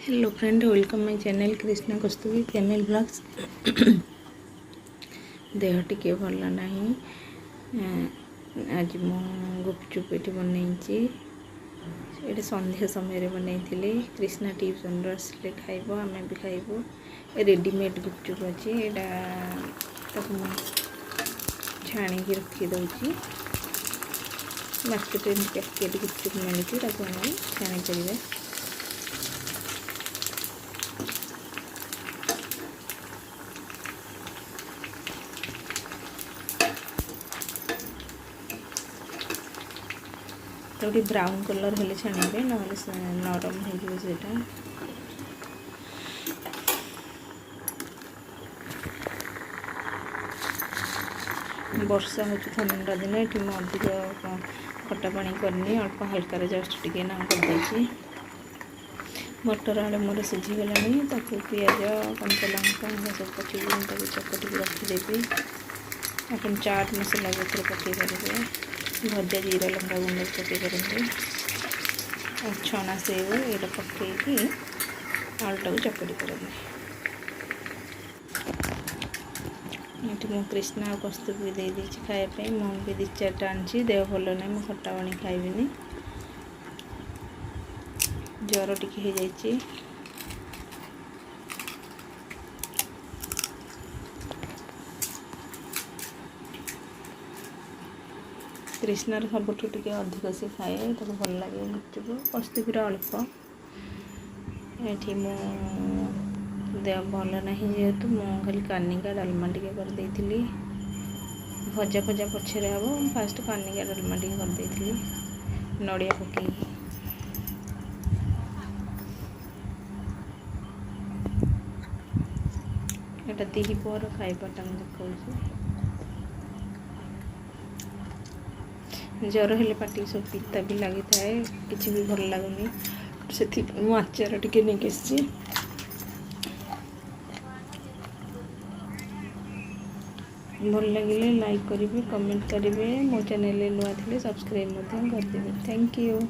Hello friend, welcome my channel Krishna Kasturi family blogs. देह टिके भल ना। आज मु गुपचुप ये बनई ये संध्या समय बनई कृष्णा ट्यूशन आसले खाइब आम भी खाइबू। रेडीमेड गुपचुप अच्छी यहाँ छाणी रखीदे मार्केट पैकेट गुपचुप मिलती छाणी पारे। तो ब्राउन कलर हेले छाणिबे ना नरम होटा। वर्षा हो ठंडा दिन ये अधिक खटा पानी करनी अल्प हल्का जस्ट टिके ना कर मटर आलू मोर सीझीगला पियाज कंचा लंका सब पकड़ चकटी रखीदेवी। अपन चाट मसला जो पकई पारे, भजा जीरा लंका गुंड पकई पारे, छना सेव ये पकईकि आलूटा को चकटी पारे। ये मो कृष्णा और कस्तूरी भी दे दी खायापी। मु भी दी चार्टा आनी देह भल ना, मुझे खटा पानी खाइबी। ज्वर टिके हो जाइए। कृष्णार सबुठू टिके अधिक से खाए तो भल लगे गुपचुप। कस्तूरी अल्प ये मो देह भल ना जेहेतु मु खाली कानिका डालमा टिके कर भजा भजा पछरे हम फास्ट कानिका डालमा टिके कर नड़िया पकई। एटा द्विपहर खाइबाटा देखा। ज्वर हेले पाटी सब पिता भी लगी थाए, किसी भी भल लगुनि से आचार टिके नहीं। भल लगे लाइक करेंगे, कमेंट करेंगे, मो चैनल नुआ थे सब्सक्राइब करेंगे। Thank you.